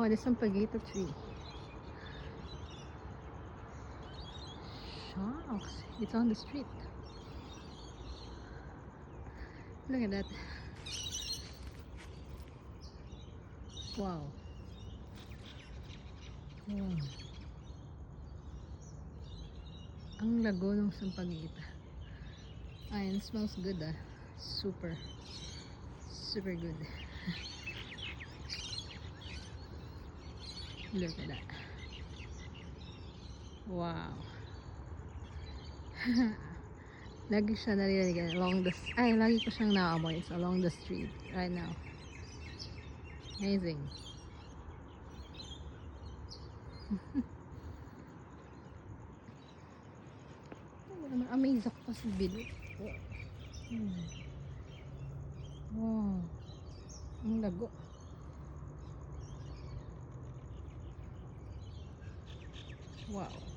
Oh, there's some Pagita tree. Shucks, it's on the street. Look at that. Wow. Wow. Ang lago ng sampagita. Ay, it smells good ah. Super. Super good. Look at that. Wow. Lagi siya naririnig along the... Ay, lagi ko siyang naamoy. It's along the street right now. Amazing. Amaze ako pa sa bilog. Wow. Ang lago. Wow.